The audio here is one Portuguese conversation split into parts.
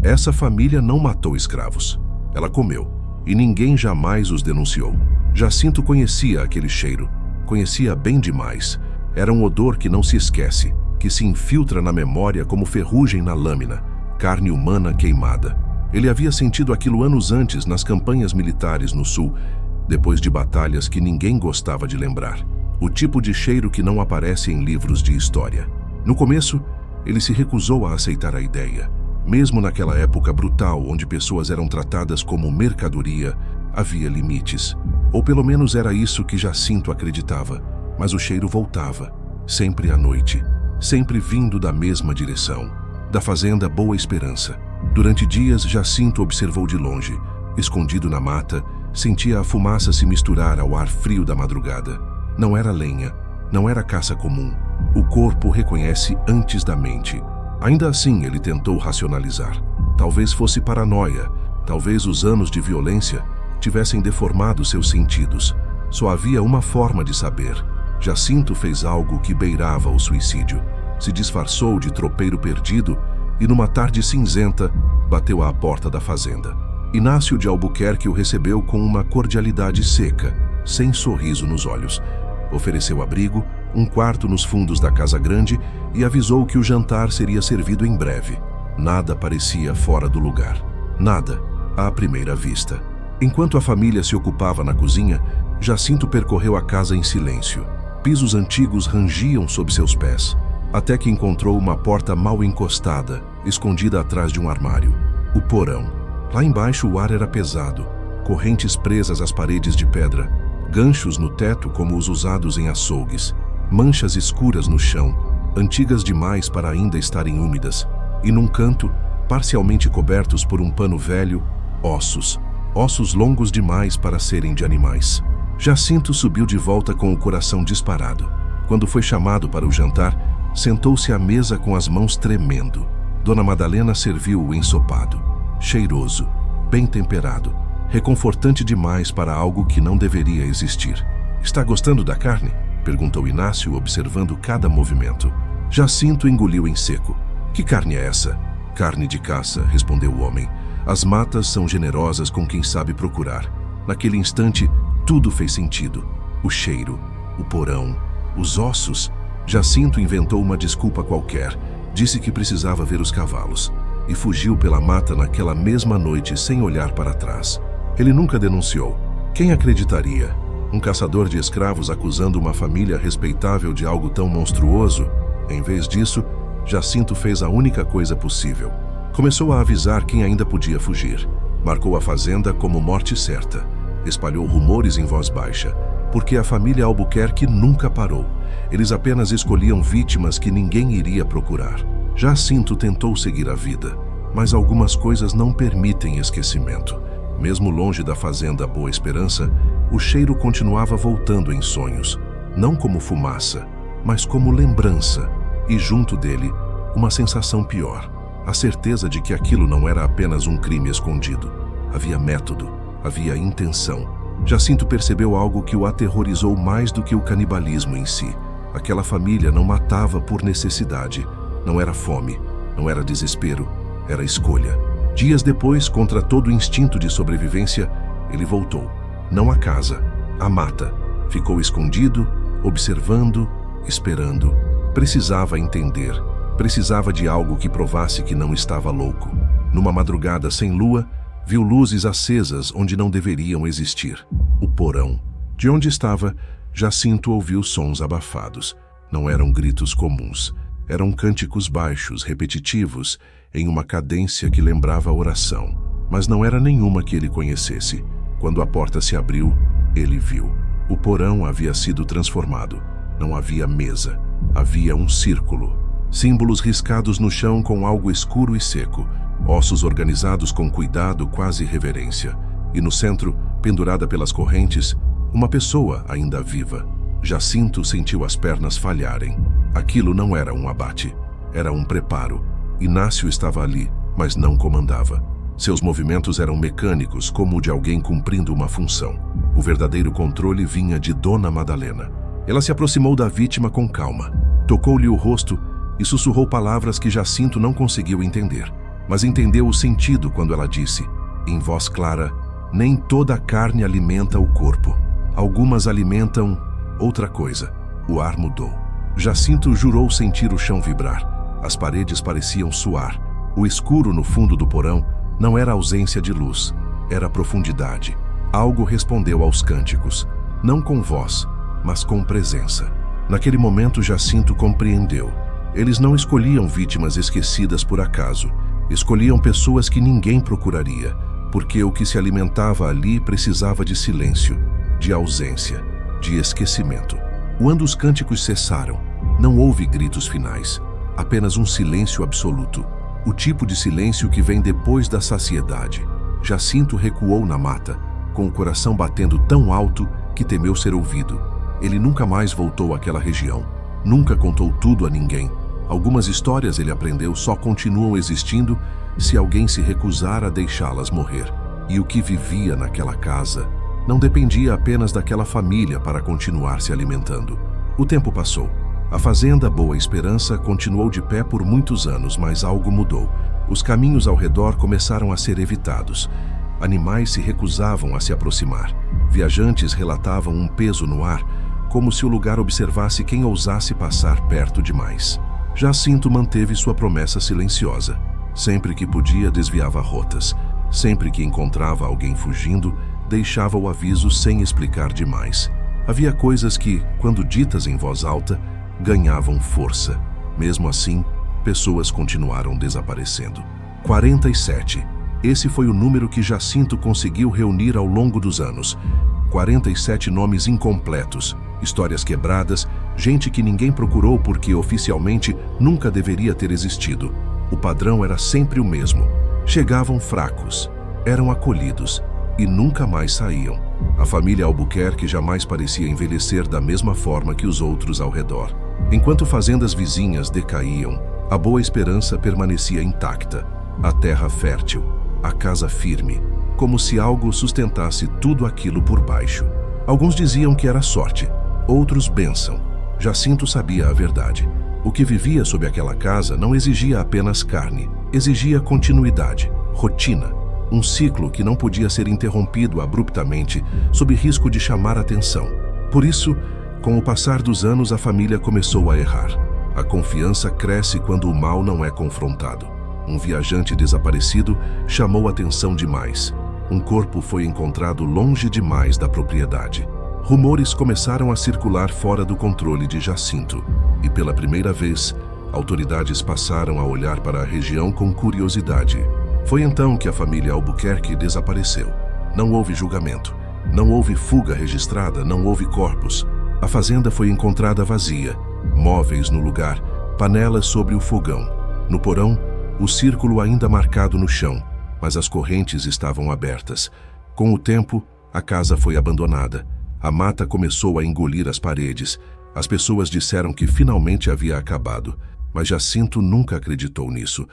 Essa família não matou escravos. Ela comeu, e ninguém jamais os denunciou. Jacinto conhecia aquele cheiro. Conhecia bem demais. Era um odor que não se esquece, que se infiltra na memória como ferrugem na lâmina, carne humana queimada. Ele havia sentido aquilo anos antes nas campanhas militares no sul, depois de batalhas que ninguém gostava de lembrar. O tipo de cheiro que não aparece em livros de história. No começo, ele se recusou a aceitar a ideia. Mesmo naquela época brutal, onde pessoas eram tratadas como mercadoria, havia limites. Ou pelo menos era isso que Jacinto acreditava. Mas o cheiro voltava, sempre à noite, sempre vindo da mesma direção, da fazenda Boa Esperança. Durante dias, Jacinto observou de longe. Escondido na mata, sentia a fumaça se misturar ao ar frio da madrugada. Não era lenha, não era caça comum. O corpo reconhece antes da mente. Ainda assim, ele tentou racionalizar. Talvez fosse paranoia, talvez os anos de violência tivessem deformado seus sentidos. Só havia uma forma de saber. Jacinto fez algo que beirava o suicídio. Se disfarçou de tropeiro perdido e, numa tarde cinzenta, bateu à porta da fazenda. Inácio de Albuquerque o recebeu com uma cordialidade seca, sem sorriso nos olhos. Ofereceu abrigo, um quarto nos fundos da casa grande e avisou que o jantar seria servido em breve. Nada parecia fora do lugar. Nada, à primeira vista. Enquanto a família se ocupava na cozinha, Jacinto percorreu a casa em silêncio. Pisos antigos rangiam sob seus pés, até que encontrou uma porta mal encostada, escondida atrás de um armário. O porão. Lá embaixo o ar era pesado, correntes presas às paredes de pedra, ganchos no teto como os usados em açougues, manchas escuras no chão, antigas demais para ainda estarem úmidas, e num canto, parcialmente cobertos por um pano velho, ossos longos demais para serem de animais. Jacinto subiu de volta com o coração disparado. Quando foi chamado para o jantar, sentou-se à mesa com as mãos tremendo. Dona Madalena serviu o ensopado. Cheiroso, bem temperado, reconfortante demais para algo que não deveria existir. "Está gostando da carne?" perguntou Inácio, observando cada movimento. Jacinto engoliu em seco. "Que carne é essa?" "Carne de caça", respondeu o homem. "As matas são generosas com quem sabe procurar." Naquele instante, tudo fez sentido. O cheiro, o porão, os ossos. Jacinto inventou uma desculpa qualquer. Disse que precisava ver os cavalos. E fugiu pela mata naquela mesma noite sem olhar para trás. Ele nunca denunciou. Quem acreditaria? Um caçador de escravos acusando uma família respeitável de algo tão monstruoso? Em vez disso, Jacinto fez a única coisa possível. Começou a avisar quem ainda podia fugir. Marcou a fazenda como morte certa. Espalhou rumores em voz baixa, porque a família Albuquerque nunca parou. Eles apenas escolhiam vítimas que ninguém iria procurar. Jacinto tentou seguir a vida, mas algumas coisas não permitem esquecimento. Mesmo longe da fazenda Boa Esperança, o cheiro continuava voltando em sonhos, não como fumaça, mas como lembrança, e junto dele, uma sensação pior, a certeza de que aquilo não era apenas um crime escondido. Havia método, havia intenção. Jacinto percebeu algo que o aterrorizou mais do que o canibalismo em si. Aquela família não matava por necessidade. Não era fome, não era desespero, era escolha. Dias depois, contra todo o instinto de sobrevivência, ele voltou. Não à casa, à mata. Ficou escondido, observando, esperando. Precisava entender. Precisava de algo que provasse que não estava louco. Numa madrugada sem lua, viu luzes acesas onde não deveriam existir. O porão. De onde estava, Jacinto ouviu sons abafados. Não eram gritos comuns. Eram cânticos baixos, repetitivos, em uma cadência que lembrava a oração. Mas não era nenhuma que ele conhecesse. Quando a porta se abriu, ele viu. O porão havia sido transformado. Não havia mesa. Havia um círculo. Símbolos riscados no chão com algo escuro e seco. Ossos organizados com cuidado, quase reverência. E no centro, pendurada pelas correntes, uma pessoa ainda viva. Jacinto sentiu as pernas falharem. Aquilo não era um abate. Era um preparo. Inácio estava ali, mas não comandava. Seus movimentos eram mecânicos, como o de alguém cumprindo uma função. O verdadeiro controle vinha de Dona Madalena. Ela se aproximou da vítima com calma. Tocou-lhe o rosto e sussurrou palavras que Jacinto não conseguiu entender. mas entendeu o sentido quando ela disse, em voz clara, nem toda a carne alimenta o corpo. Algumas alimentam outra coisa. O ar mudou. Jacinto jurou sentir o chão vibrar. As paredes pareciam suar. O escuro no fundo do porão não era ausência de luz, era profundidade. Algo respondeu aos cânticos, não com voz, mas com presença. Naquele momento, Jacinto compreendeu. Eles não escolhiam vítimas esquecidas por acaso. Escolhiam pessoas que ninguém procuraria, porque o que se alimentava ali precisava de silêncio, de ausência, de esquecimento. Quando os cânticos cessaram, não houve gritos finais, apenas um silêncio absoluto, o tipo de silêncio que vem depois da saciedade. Jacinto recuou na mata, com o coração batendo tão alto que temeu ser ouvido. Ele nunca mais voltou àquela região, nunca contou tudo a ninguém. Algumas histórias ele aprendeu só continuam existindo se alguém se recusar a deixá-las morrer. E o que vivia naquela casa não dependia apenas daquela família para continuar se alimentando. O tempo passou. A fazenda Boa Esperança continuou de pé por muitos anos, mas algo mudou. Os caminhos ao redor começaram a ser evitados. Animais se recusavam a se aproximar. Viajantes relatavam um peso no ar, como se o lugar observasse quem ousasse passar perto demais. Jacinto manteve sua promessa silenciosa. Sempre que podia, desviava rotas. Sempre que encontrava alguém fugindo, deixava o aviso sem explicar demais. Havia coisas que, quando ditas em voz alta, ganhavam força. Mesmo assim, pessoas continuaram desaparecendo. 47. Esse foi o número que Jacinto conseguiu reunir ao longo dos anos. 47 nomes incompletos, histórias quebradas, gente que ninguém procurou porque oficialmente nunca deveria ter existido. O padrão era sempre o mesmo. Chegavam fracos, eram acolhidos e nunca mais saíam. A família Albuquerque jamais parecia envelhecer da mesma forma que os outros ao redor. Enquanto fazendas vizinhas decaíam, a Boa Esperança permanecia intacta. A terra fértil, a casa firme, como se algo sustentasse tudo aquilo por baixo. Alguns diziam que era sorte, outros bênção. Jacinto sabia a verdade. O que vivia sob aquela casa não exigia apenas carne, exigia continuidade, rotina, um ciclo que não podia ser interrompido abruptamente, sob risco de chamar atenção. Por isso, com o passar dos anos, a família começou a errar. A confiança cresce quando o mal não é confrontado. Um viajante desaparecido chamou atenção demais. Um corpo foi encontrado longe demais da propriedade. Rumores começaram a circular fora do controle de Jacinto. E pela primeira vez, autoridades passaram a olhar para a região com curiosidade. Foi então que a família Albuquerque desapareceu. Não houve julgamento, não houve fuga registrada, não houve corpos. A fazenda foi encontrada vazia, móveis no lugar, panelas sobre o fogão. No porão, o círculo ainda marcado no chão, mas as correntes estavam abertas. Com o tempo, a casa foi abandonada. A mata começou a engolir as paredes. As pessoas disseram que finalmente havia acabado, mas Jacinto nunca acreditou nisso,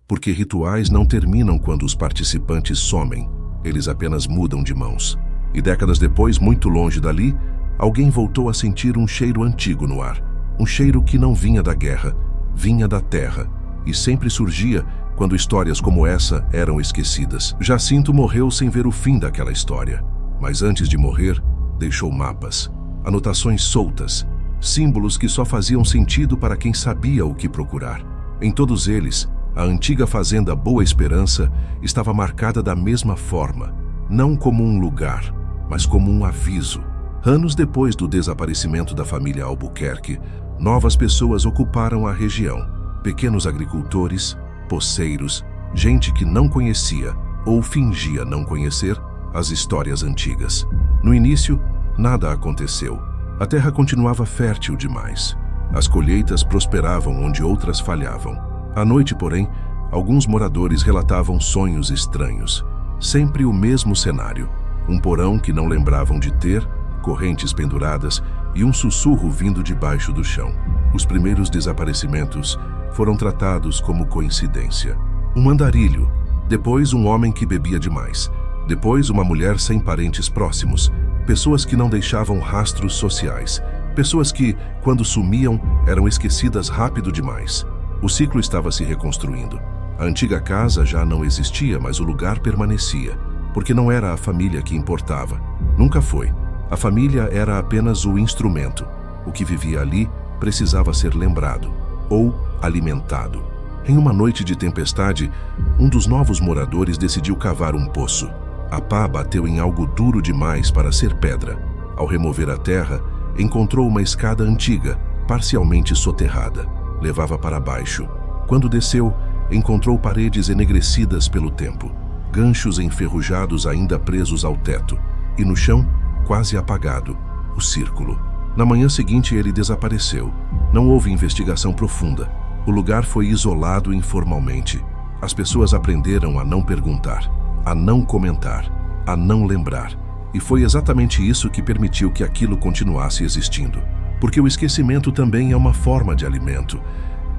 porque rituais não terminam quando os participantes somem, eles apenas mudam de mãos. E décadas depois, muito longe dali, alguém voltou a sentir um cheiro antigo no ar, um cheiro que não vinha da guerra, vinha da terra, e sempre surgia quando histórias como essa eram esquecidas. Jacinto morreu sem ver o fim daquela história, mas antes de morrer, deixou mapas, anotações soltas, símbolos que só faziam sentido para quem sabia o que procurar. Em todos eles, a antiga fazenda Boa Esperança estava marcada da mesma forma, não como um lugar, mas como um aviso. Anos depois do desaparecimento da família Albuquerque, novas pessoas ocuparam a região. Pequenos agricultores, poceiros, gente que não conhecia ou fingia não conhecer as histórias antigas. No início, nada aconteceu. A terra continuava fértil demais. As colheitas prosperavam onde outras falhavam. À noite, porém, alguns moradores relatavam sonhos estranhos. Sempre o mesmo cenário. Um porão que não lembravam de ter, correntes penduradas e um sussurro vindo debaixo do chão. Os primeiros desaparecimentos foram tratados como coincidência. Um andarilho, depois um homem que bebia demais, depois uma mulher sem parentes próximos, pessoas que não deixavam rastros sociais, pessoas que, quando sumiam, eram esquecidas rápido demais. O ciclo estava se reconstruindo. A antiga casa já não existia, mas o lugar permanecia, porque não era a família que importava. Nunca foi. A família era apenas o instrumento. O que vivia ali precisava ser lembrado ou alimentado. Em uma noite de tempestade, um dos novos moradores decidiu cavar um poço. A pá bateu em algo duro demais para ser pedra. Ao remover a terra, encontrou uma escada antiga, parcialmente soterrada. Levava para baixo. Quando desceu, encontrou paredes enegrecidas pelo tempo, ganchos enferrujados ainda presos ao teto, e no chão, quase apagado, o círculo. Na manhã seguinte ele desapareceu. Não houve investigação profunda. O lugar foi isolado informalmente. As pessoas aprenderam a não perguntar, a não comentar, a não lembrar. E foi exatamente isso que permitiu que aquilo continuasse existindo. Porque o esquecimento também é uma forma de alimento.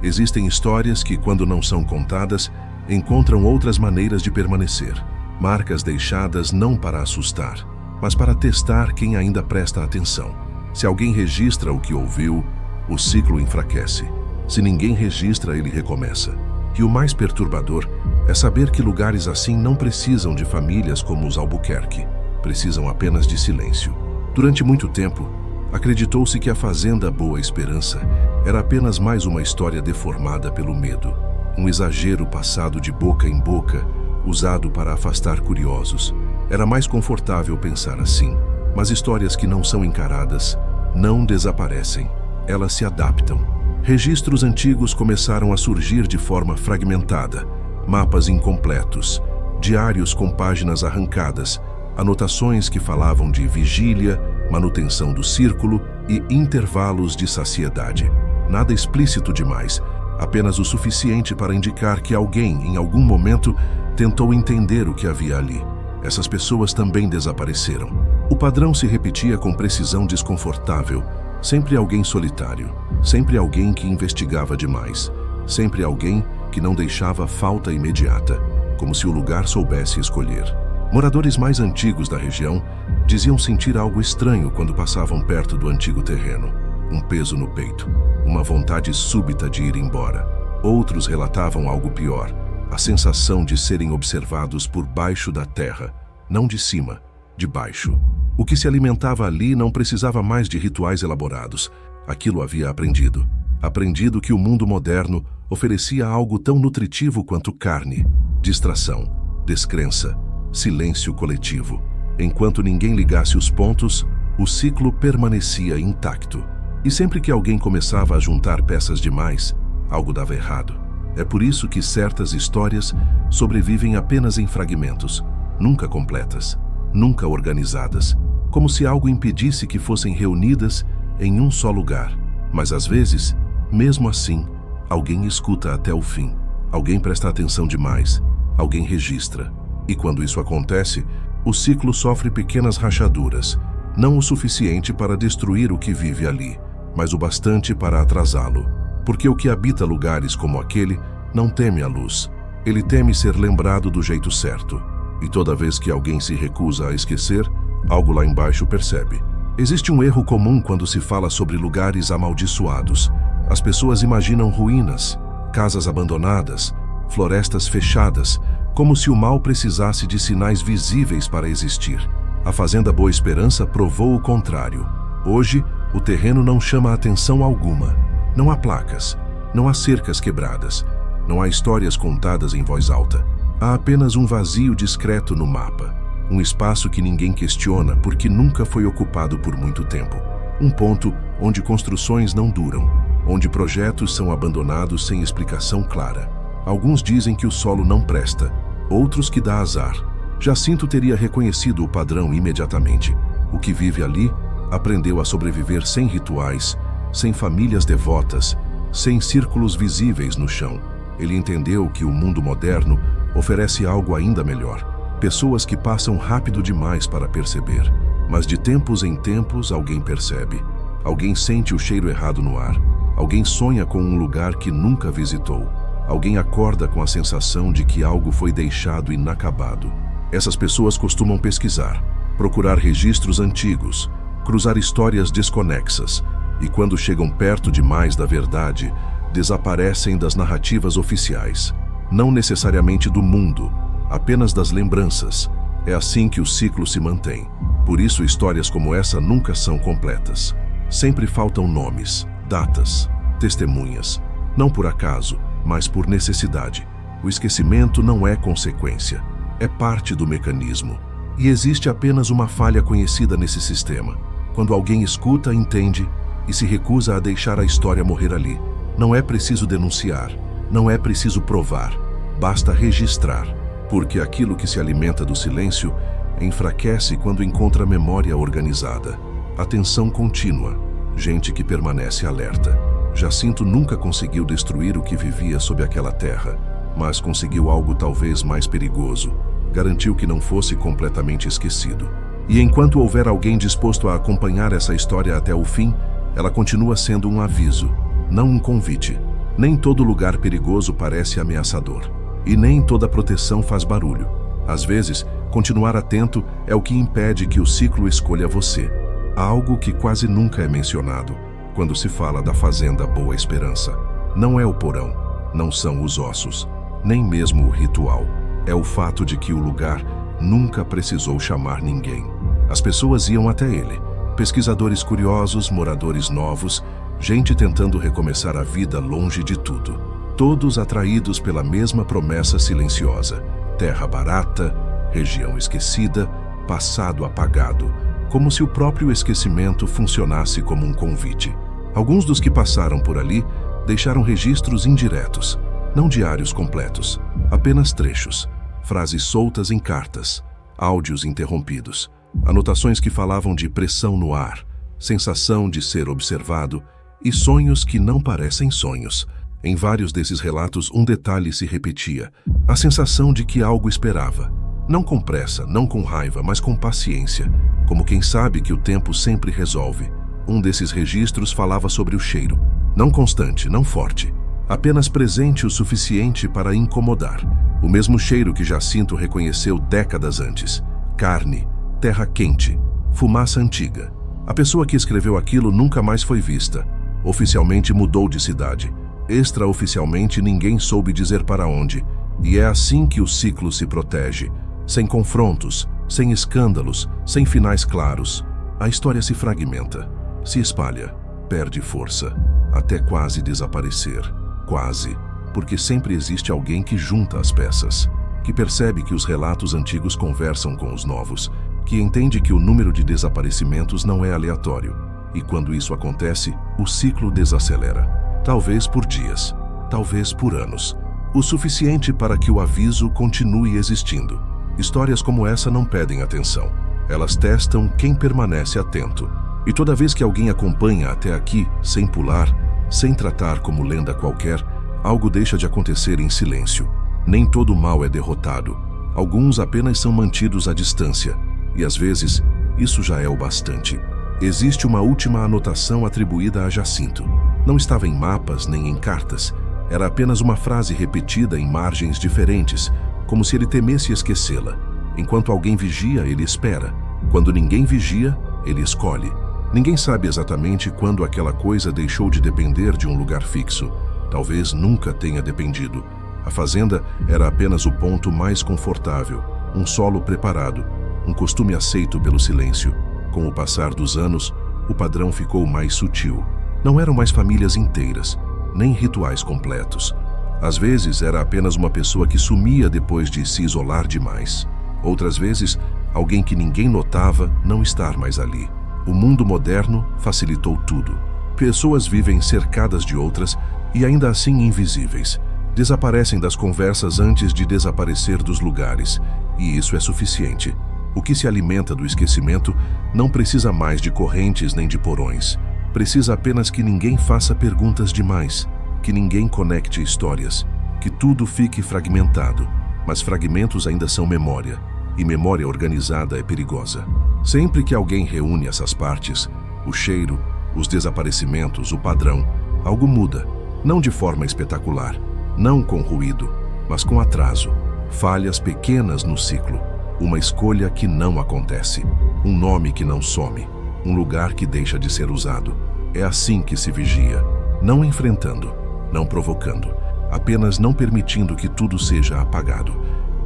Existem histórias que, quando não são contadas, encontram outras maneiras de permanecer. Marcas deixadas não para assustar, mas para testar quem ainda presta atenção. Se alguém registra o que ouviu, o ciclo enfraquece. Se ninguém registra, ele recomeça. E o mais perturbador é saber que lugares assim não precisam de famílias como os Albuquerque. Precisam apenas de silêncio. Durante muito tempo, acreditou-se que a Fazenda Boa Esperança era apenas mais uma história deformada pelo medo. Um exagero passado de boca em boca, usado para afastar curiosos. Era mais confortável pensar assim. Mas histórias que não são encaradas não desaparecem. Elas se adaptam. Registros antigos começaram a surgir de forma fragmentada. Mapas incompletos, diários com páginas arrancadas, anotações que falavam de vigília, manutenção do círculo e intervalos de saciedade. Nada explícito demais, apenas o suficiente para indicar que alguém, em algum momento, tentou entender o que havia ali. Essas pessoas também desapareceram. O padrão se repetia com precisão desconfortável. Sempre alguém solitário, sempre alguém que investigava demais, sempre alguém que não deixava falta imediata, como se o lugar soubesse escolher. Moradores mais antigos da região diziam sentir algo estranho quando passavam perto do antigo terreno. Um peso no peito, uma vontade súbita de ir embora. Outros relatavam algo pior, a sensação de serem observados por baixo da terra, não de cima, de baixo. O que se alimentava ali não precisava mais de rituais elaborados. Aquilo havia aprendido. Aprendido que o mundo moderno oferecia algo tão nutritivo quanto carne, distração, descrença, silêncio coletivo. Enquanto ninguém ligasse os pontos, o ciclo permanecia intacto. E sempre que alguém começava a juntar peças demais, algo dava errado. É por isso que certas histórias sobrevivem apenas em fragmentos, nunca completas, nunca organizadas, como se algo impedisse que fossem reunidas em um só lugar. Mas às vezes, mesmo assim, alguém escuta até o fim, alguém presta atenção demais, alguém registra. E quando isso acontece, o ciclo sofre pequenas rachaduras, não o suficiente para destruir o que vive ali, mas o bastante para atrasá-lo. Porque o que habita lugares como aquele não teme a luz, ele teme ser lembrado do jeito certo. E toda vez que alguém se recusa a esquecer, algo lá embaixo percebe. Existe um erro comum quando se fala sobre lugares amaldiçoados. As pessoas imaginam ruínas, casas abandonadas, florestas fechadas, como se o mal precisasse de sinais visíveis para existir. A Fazenda Boa Esperança provou o contrário. Hoje, o terreno não chama atenção alguma. Não há placas, não há cercas quebradas, não há histórias contadas em voz alta. Há apenas um vazio discreto no mapa. Um espaço que ninguém questiona porque nunca foi ocupado por muito tempo. Um ponto onde construções não duram, onde projetos são abandonados sem explicação clara. Alguns dizem que o solo não presta, outros que dá azar. Jacinto teria reconhecido o padrão imediatamente. O que vive ali aprendeu a sobreviver sem rituais, sem famílias devotas, sem círculos visíveis no chão. Ele entendeu que o mundo moderno oferece algo ainda melhor. Pessoas que passam rápido demais para perceber. Mas de tempos em tempos alguém percebe. Alguém sente o cheiro errado no ar. Alguém sonha com um lugar que nunca visitou. Alguém acorda com a sensação de que algo foi deixado inacabado. Essas pessoas costumam pesquisar, procurar registros antigos, cruzar histórias desconexas, e quando chegam perto demais da verdade, desaparecem das narrativas oficiais. não necessariamente do mundo, apenas das lembranças. É assim que o ciclo se mantém. Por isso, histórias como essa nunca são completas. Sempre faltam nomes, datas, testemunhas. Não por acaso, mas por necessidade. O esquecimento não é consequência, é parte do mecanismo. E existe apenas uma falha conhecida nesse sistema. Quando alguém escuta, entende e se recusa a deixar a história morrer ali. Não é preciso denunciar, não é preciso provar, basta registrar. Porque aquilo que se alimenta do silêncio enfraquece quando encontra memória organizada. Atenção contínua, gente que permanece alerta. Jacinto nunca conseguiu destruir o que vivia sob aquela terra, mas conseguiu algo talvez mais perigoso. Garantiu que não fosse completamente esquecido. E enquanto houver alguém disposto a acompanhar essa história até o fim, ela continua sendo um aviso, não um convite. Nem todo lugar perigoso parece ameaçador. E nem toda proteção faz barulho. Às vezes, continuar atento é o que impede que o ciclo escolha você. Há algo que quase nunca é mencionado quando se fala da Fazenda Boa Esperança. Não é o porão, não são os ossos, nem mesmo o ritual. É o fato de que o lugar nunca precisou chamar ninguém. As pessoas iam até ele. Pesquisadores curiosos, moradores novos, gente tentando recomeçar a vida longe de tudo. Todos atraídos pela mesma promessa silenciosa. Terra barata, região esquecida, passado apagado. Como se o próprio esquecimento funcionasse como um convite. Alguns dos que passaram por ali deixaram registros indiretos, não diários completos, apenas trechos, frases soltas em cartas, áudios interrompidos, anotações que falavam de pressão no ar, sensação de ser observado e sonhos que não parecem sonhos. Em vários desses relatos, um detalhe se repetia, a sensação de que algo esperava. Não com pressa, não com raiva, mas com paciência, como quem sabe que o tempo sempre resolve. Um desses registros falava sobre o cheiro, não constante, não forte, apenas presente o suficiente para incomodar. O mesmo cheiro que Jacinto reconheceu décadas antes. Carne, terra quente, fumaça antiga. A pessoa que escreveu aquilo nunca mais foi vista. Oficialmente mudou de cidade. Extraoficialmente ninguém soube dizer para onde. E é assim que o ciclo se protege. Sem confrontos, sem escândalos, sem finais claros. A história se fragmenta, se espalha, perde força, até quase desaparecer. Quase, porque sempre existe alguém que junta as peças, que percebe que os relatos antigos conversam com os novos, que entende que o número de desaparecimentos não é aleatório. E quando isso acontece, o ciclo desacelera. Talvez por dias, talvez por anos. O suficiente para que o aviso continue existindo. Histórias como essa não pedem atenção. Elas testam quem permanece atento. E toda vez que alguém acompanha até aqui, sem pular, sem tratar como lenda qualquer, algo deixa de acontecer em silêncio. Nem todo mal é derrotado. Alguns apenas são mantidos à distância. E às vezes, isso já é o bastante. Existe uma última anotação atribuída a Jacinto. Não estava em mapas nem em cartas. Era apenas uma frase repetida em margens diferentes, como se ele temesse esquecê-la. Enquanto alguém vigia, ele espera. Quando ninguém vigia, ele escolhe. Ninguém sabe exatamente quando aquela coisa deixou de depender de um lugar fixo. Talvez nunca tenha dependido. A fazenda era apenas o ponto mais confortável, um solo preparado, um costume aceito pelo silêncio. Com o passar dos anos, o padrão ficou mais sutil. Não eram mais famílias inteiras, nem rituais completos. Às vezes era apenas uma pessoa que sumia depois de se isolar demais. Outras vezes, alguém que ninguém notava não estar mais ali. O mundo moderno facilitou tudo. Pessoas vivem cercadas de outras e ainda assim invisíveis. Desaparecem das conversas antes de desaparecer dos lugares, e isso é suficiente. O que se alimenta do esquecimento não precisa mais de correntes nem de porões. Precisa apenas que ninguém faça perguntas demais, que ninguém conecte histórias, que tudo fique fragmentado. Mas fragmentos ainda são memória, e memória organizada é perigosa. Sempre que alguém reúne essas partes, o cheiro, os desaparecimentos, o padrão, algo muda. Não de forma espetacular, não com ruído, mas com atraso. Falhas pequenas no ciclo. Uma escolha que não acontece. Um nome que não some. Um lugar que deixa de ser usado. É assim que se vigia. Não enfrentando, não provocando. apenas não permitindo que tudo seja apagado.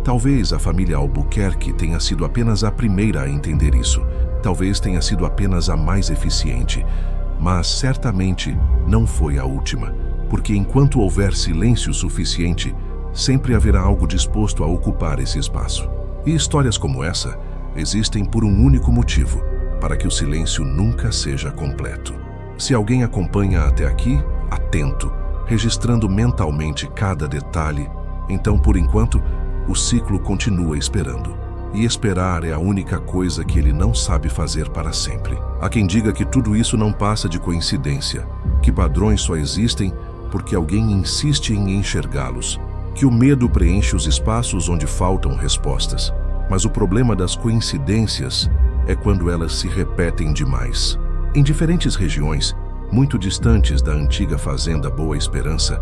Talvez a família Albuquerque tenha sido apenas a primeira a entender isso. Talvez tenha sido apenas a mais eficiente. Mas certamente não foi a última, porque enquanto houver silêncio suficiente, sempre haverá algo disposto a ocupar esse espaço. E histórias como essa existem por um único motivo: para que o silêncio nunca seja completo. Se alguém acompanha até aqui, atento, registrando mentalmente cada detalhe, então, por enquanto, o ciclo continua esperando. E esperar é a única coisa que ele não sabe fazer para sempre. Há quem diga que tudo isso não passa de coincidência, que padrões só existem porque alguém insiste em enxergá-los, que o medo preenche os espaços onde faltam respostas. Mas o problema das coincidências é quando elas se repetem demais. Em diferentes regiões, muito distantes da antiga fazenda Boa Esperança,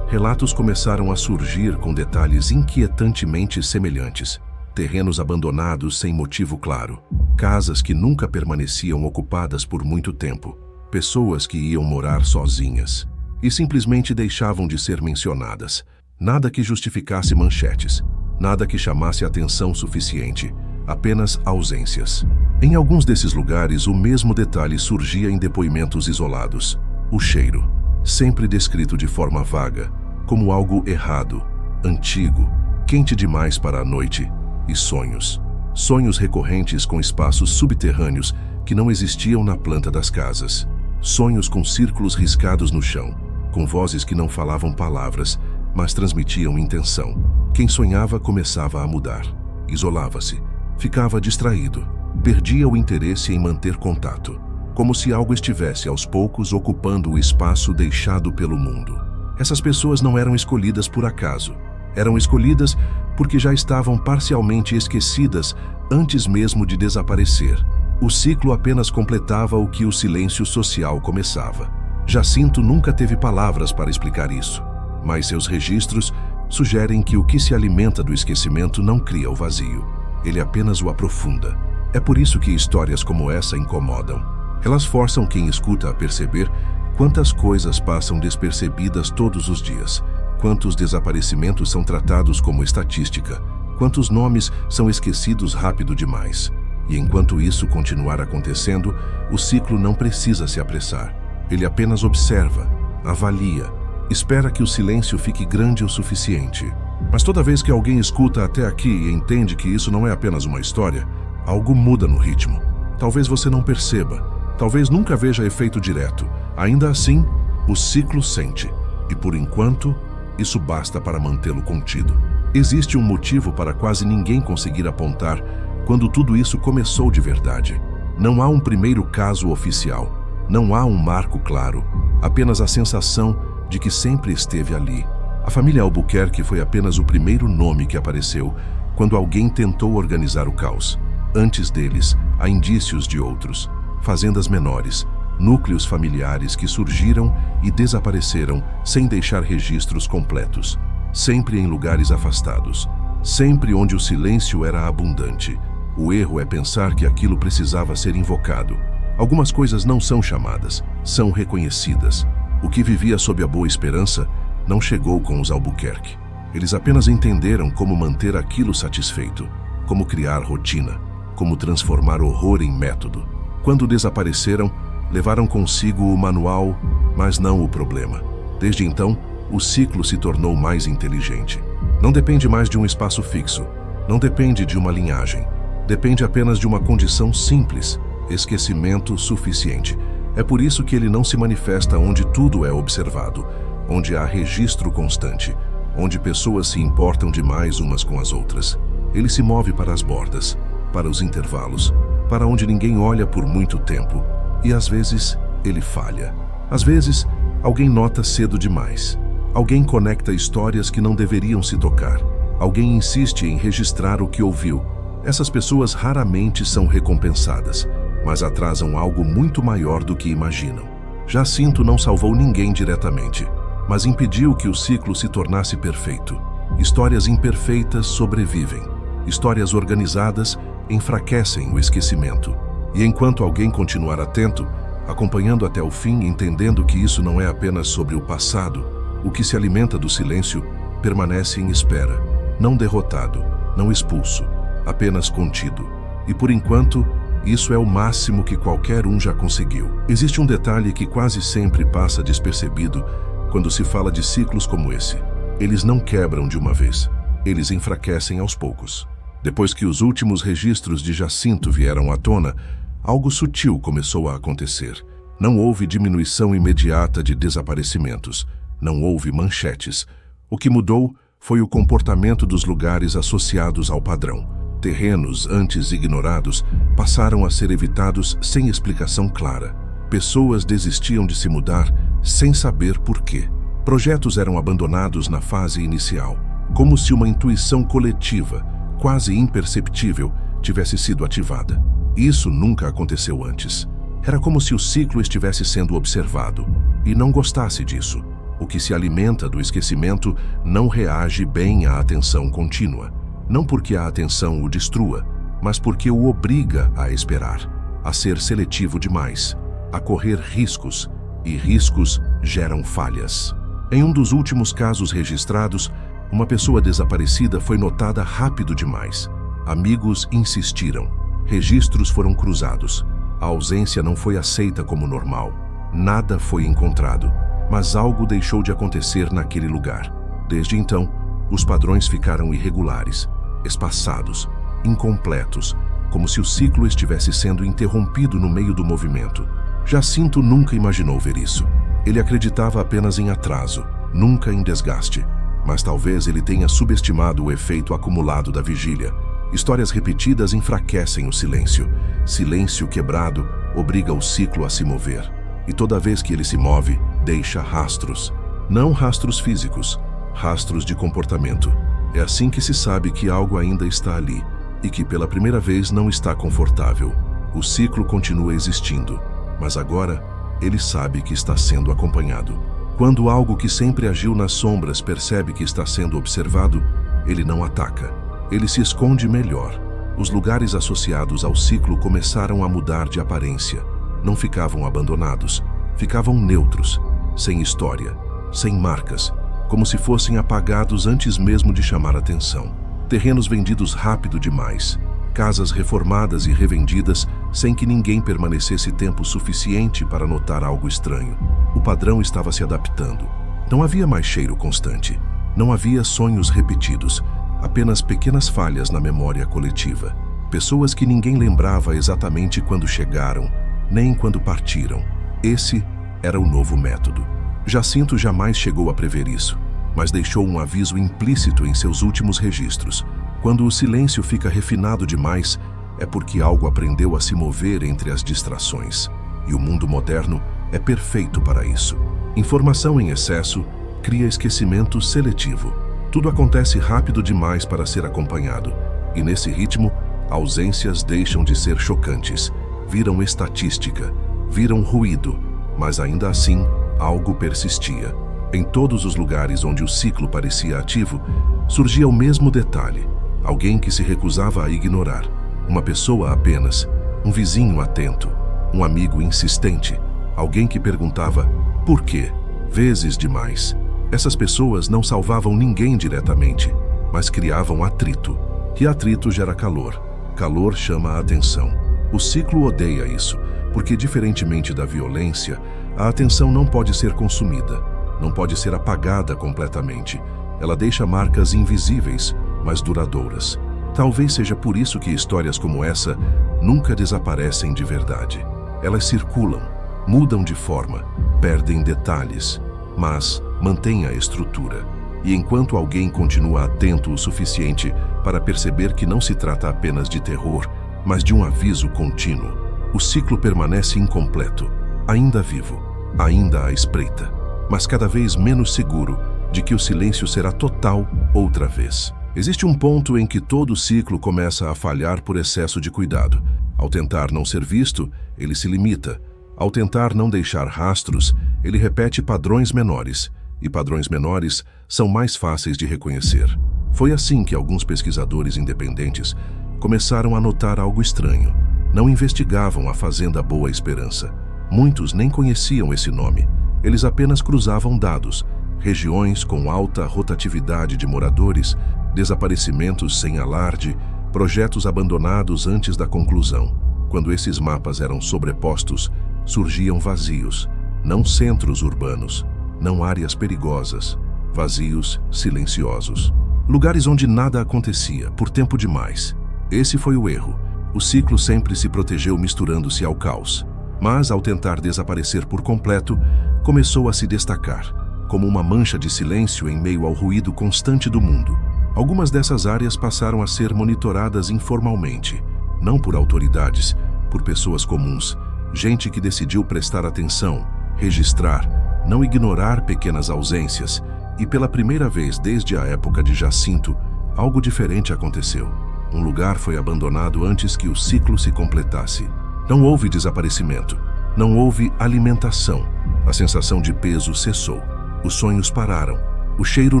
relatos começaram a surgir com detalhes inquietantemente semelhantes. Terrenos abandonados sem motivo claro, casas que nunca permaneciam ocupadas por muito tempo, pessoas que iam morar sozinhas e simplesmente deixavam de ser mencionadas. Nada que justificasse manchetes, nada que chamasse atenção suficiente, apenas ausências. Em alguns desses lugares, o mesmo detalhe surgia em depoimentos isolados. O cheiro, sempre descrito de forma vaga, como algo errado, antigo, quente demais para a noite. E sonhos. Sonhos recorrentes com espaços subterrâneos que não existiam na planta das casas. Sonhos com círculos riscados no chão, com vozes que não falavam palavras, mas transmitiam intenção. Quem sonhava começava a mudar. Isolava-se, ficava distraído, perdia o interesse em manter contato, como se algo estivesse aos poucos ocupando o espaço deixado pelo mundo. Essas pessoas não eram escolhidas por acaso. Eram escolhidas porque já estavam parcialmente esquecidas antes mesmo de desaparecer. O ciclo apenas completava o que o silêncio social começava. Jacinto nunca teve palavras para explicar isso, mas seus registros sugerem que o que se alimenta do esquecimento não cria o vazio, ele apenas o aprofunda. É por isso que histórias como essa incomodam. Elas forçam quem escuta a perceber quantas coisas passam despercebidas todos os dias. Quantos desaparecimentos são tratados como estatística? Quantos nomes são esquecidos rápido demais? E enquanto isso continuar acontecendo, o ciclo não precisa se apressar. Ele apenas observa, avalia, espera que o silêncio fique grande o suficiente. Mas toda vez que alguém escuta até aqui e entende que isso não é apenas uma história, algo muda no ritmo. Talvez você não perceba, talvez nunca veja efeito direto. Ainda assim, o ciclo sente. E por enquanto, isso basta para mantê-lo contido. Existe um motivo para quase ninguém conseguir apontar quando tudo isso começou de verdade. Não há um primeiro caso oficial. Não há um marco claro. Apenas a sensação de que sempre esteve ali. A família Albuquerque foi apenas o primeiro nome que apareceu quando alguém tentou organizar o caos. Antes deles, há indícios de outros. Fazendas menores, núcleos familiares que surgiram e desapareceram sem deixar registros completos, sempre em lugares afastados, sempre onde o silêncio era abundante. O erro é pensar que aquilo precisava ser invocado. Algumas coisas não são chamadas, são reconhecidas. O que vivia sob a Boa Esperança não chegou com os Albuquerque. Eles apenas entenderam como manter aquilo satisfeito, como criar rotina, como transformar horror em método. Quando desapareceram, levaram consigo o manual, mas não o problema. Desde então, o ciclo se tornou mais inteligente. Não depende mais de um espaço fixo, não depende de uma linhagem. Depende apenas de uma condição simples, esquecimento suficiente. É por isso que ele não se manifesta onde tudo é observado, onde há registro constante, onde pessoas se importam demais umas com as outras. Ele se move para as bordas, para os intervalos, para onde ninguém olha por muito tempo. E às vezes, ele falha. Às vezes, alguém nota cedo demais. Alguém conecta histórias que não deveriam se tocar. Alguém insiste em registrar o que ouviu. Essas pessoas raramente são recompensadas, mas atrasam algo muito maior do que imaginam. Jacinto não salvou ninguém diretamente, mas impediu que o ciclo se tornasse perfeito. Histórias imperfeitas sobrevivem. Histórias organizadas enfraquecem o esquecimento. E enquanto alguém continuar atento, acompanhando até o fim, entendendo que isso não é apenas sobre o passado, O que se alimenta do silêncio permanece em espera, não derrotado, não expulso, apenas contido. E por enquanto, isso é o máximo que qualquer um já conseguiu. Existe um detalhe que quase sempre passa despercebido quando se fala de ciclos como esse. Eles não quebram de uma vez, eles enfraquecem aos poucos. Depois que os últimos registros de Jacinto vieram à tona, algo sutil começou a acontecer. Não houve diminuição imediata de desaparecimentos, não houve manchetes. O que mudou foi o comportamento dos lugares associados ao padrão. Terrenos antes ignorados passaram a ser evitados sem explicação clara. Pessoas desistiam de se mudar sem saber por quê. Projetos eram abandonados na fase inicial, como se uma intuição coletiva, quase imperceptível, tivesse sido ativada. Isso nunca aconteceu antes. Era como se o ciclo estivesse sendo observado e não gostasse disso. O que se alimenta do esquecimento não reage bem à atenção contínua. Não porque a atenção o destrua, mas porque o obriga a esperar, a ser seletivo demais, a correr riscos, e riscos geram falhas. Em um dos últimos casos registrados, uma pessoa desaparecida foi notada rápido demais. Amigos insistiram. Registros foram cruzados. A ausência não foi aceita como normal. Nada foi encontrado, mas algo deixou de acontecer naquele lugar. Desde então, os padrões ficaram irregulares, espaçados, incompletos, como se o ciclo estivesse sendo interrompido no meio do movimento. Jacinto nunca imaginou ver isso. Ele acreditava apenas em atraso, nunca em desgaste. Mas talvez ele tenha subestimado o efeito acumulado da vigília. Histórias repetidas enfraquecem o silêncio. Silêncio quebrado obriga o ciclo a se mover. E toda vez que ele se move, deixa rastros. Não rastros físicos, rastros de comportamento. É assim que se sabe que algo ainda está ali e que pela primeira vez não está confortável. O ciclo continua existindo, mas agora ele sabe que está sendo acompanhado. Quando algo que sempre agiu nas sombras percebe que está sendo observado, ele não ataca. Ele se esconde melhor. Os lugares associados ao ciclo começaram a mudar de aparência. Não ficavam abandonados, ficavam neutros, sem história, sem marcas, como se fossem apagados antes mesmo de chamar atenção. Terrenos vendidos rápido demais, casas reformadas e revendidas sem que ninguém permanecesse tempo suficiente para notar algo estranho. O padrão estava se adaptando. Não havia mais cheiro constante. Não havia sonhos repetidos, apenas pequenas falhas na memória coletiva. Pessoas que ninguém lembrava exatamente quando chegaram, nem quando partiram. Esse era o novo método. Jacinto jamais chegou a prever isso, mas deixou um aviso implícito em seus últimos registros. Quando o silêncio fica refinado demais, é porque algo aprendeu a se mover entre as distrações. E o mundo moderno é perfeito para isso. Informação em excesso cria esquecimento seletivo. Tudo acontece rápido demais para ser acompanhado. E nesse ritmo, ausências deixam de ser chocantes. Viram estatística, viram ruído, mas ainda assim, algo persistia. Em todos os lugares onde o ciclo parecia ativo, surgia o mesmo detalhe. Alguém que se recusava a ignorar. Uma pessoa apenas, um vizinho atento, um amigo insistente, alguém que perguntava por quê, vezes demais. Essas pessoas não salvavam ninguém diretamente, mas criavam atrito. E atrito gera calor. Calor chama a atenção. O ciclo odeia isso, porque diferentemente da violência, a atenção não pode ser consumida, não pode ser apagada completamente. Ela deixa marcas invisíveis, mas duradouras. Talvez seja por isso que histórias como essa nunca desaparecem de verdade. Elas circulam, mudam de forma, perdem detalhes, mas mantêm a estrutura. E enquanto alguém continua atento o suficiente para perceber que não se trata apenas de terror, mas de um aviso contínuo, o ciclo permanece incompleto, ainda vivo, ainda à espreita, mas cada vez menos seguro de que o silêncio será total outra vez. Existe um ponto em que todo o ciclo começa a falhar por excesso de cuidado. Ao tentar não ser visto, ele se limita. Ao tentar não deixar rastros, ele repete padrões menores, e padrões menores são mais fáceis de reconhecer. Foi assim que alguns pesquisadores independentes começaram a notar algo estranho. Não investigavam a Fazenda Boa Esperança. Muitos nem conheciam esse nome. Eles apenas cruzavam dados, regiões com alta rotatividade de moradores, desaparecimentos sem alarde, projetos abandonados antes da conclusão. Quando esses mapas eram sobrepostos, surgiam vazios, não centros urbanos, não áreas perigosas, vazios silenciosos. Lugares onde nada acontecia, por tempo demais. Esse foi o erro. O ciclo sempre se protegeu misturando-se ao caos. Mas, ao tentar desaparecer por completo, começou a se destacar, como uma mancha de silêncio em meio ao ruído constante do mundo. Algumas dessas áreas passaram a ser monitoradas informalmente, não por autoridades, por pessoas comuns, gente que decidiu prestar atenção, registrar, não ignorar pequenas ausências, e pela primeira vez desde a época de Jacinto, algo diferente aconteceu. Um lugar foi abandonado antes que o ciclo se completasse. Não houve desaparecimento, não houve alimentação. A sensação de peso cessou. Os sonhos pararam. O cheiro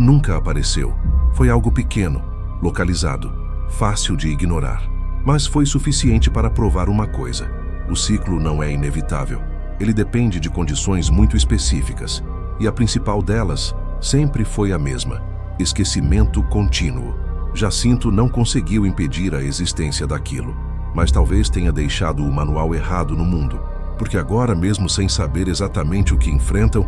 nunca apareceu. Foi algo pequeno, localizado, fácil de ignorar. Mas foi suficiente para provar uma coisa. O ciclo não é inevitável. Ele depende de condições muito específicas. E a principal delas sempre foi a mesma: esquecimento contínuo. Jacinto não conseguiu impedir a existência daquilo, mas talvez tenha deixado o manual errado no mundo, porque agora, mesmo sem saber exatamente o que enfrentam,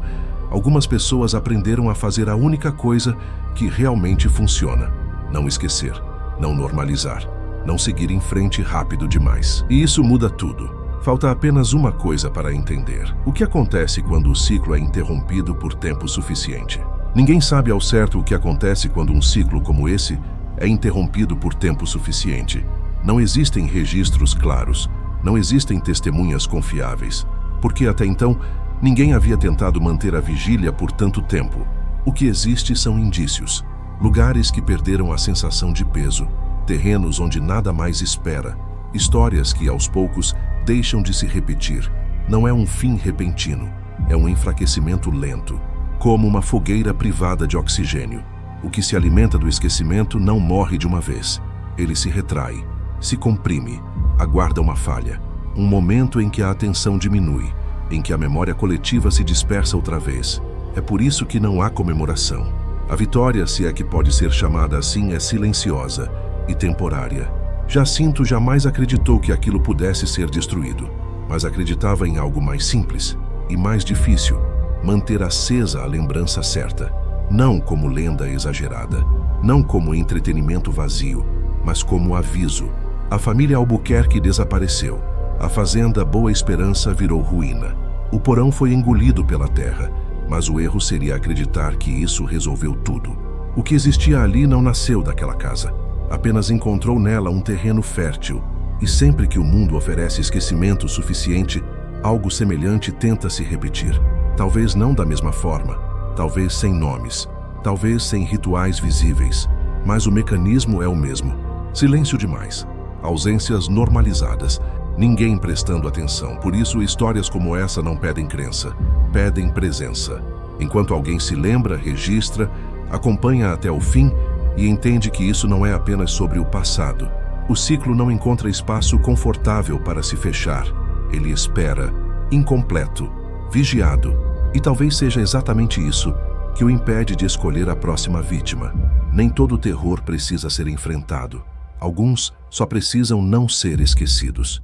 algumas pessoas aprenderam a fazer a única coisa que realmente funciona: não esquecer, não normalizar, não seguir em frente rápido demais. E isso muda tudo. Falta apenas uma coisa para entender: o que acontece quando o ciclo é interrompido por tempo suficiente. Ninguém sabe ao certo o que acontece quando um ciclo como esse é interrompido por tempo suficiente. Não existem registros claros, não existem testemunhas confiáveis, porque até então ninguém havia tentado manter a vigília por tanto tempo. O que existe são indícios, lugares que perderam a sensação de peso, terrenos onde nada mais espera, histórias que aos poucos deixam de se repetir. Não é um fim repentino, é um enfraquecimento lento, como uma fogueira privada de oxigênio. O que se alimenta do esquecimento não morre de uma vez. Ele se retrai, se comprime, aguarda uma falha, um momento em que a atenção diminui, em que a memória coletiva se dispersa outra vez. É por isso que não há comemoração. A vitória, se é que pode ser chamada assim, é silenciosa e temporária. Jacinto jamais acreditou que aquilo pudesse ser destruído, mas acreditava em algo mais simples e mais difícil: manter acesa a lembrança certa. Não como lenda exagerada, não como entretenimento vazio, mas como aviso. A família Albuquerque desapareceu. A fazenda Boa Esperança virou ruína. O porão foi engolido pela terra, mas o erro seria acreditar que isso resolveu tudo. O que existia ali não nasceu daquela casa, apenas encontrou nela um terreno fértil. E sempre que o mundo oferece esquecimento suficiente, algo semelhante tenta se repetir. Talvez não da mesma forma, talvez sem nomes, talvez sem rituais visíveis, mas o mecanismo é o mesmo. Silêncio demais, ausências normalizadas, ninguém prestando atenção. Por isso, histórias como essa não pedem crença, pedem presença. Enquanto alguém se lembra, registra, acompanha até o fim e entende que isso não é apenas sobre o passado. O ciclo não encontra espaço confortável para se fechar. Ele espera, incompleto, vigiado. E talvez seja exatamente isso que o impede de escolher a próxima vítima. Nem todo terror precisa ser enfrentado. Alguns só precisam não ser esquecidos.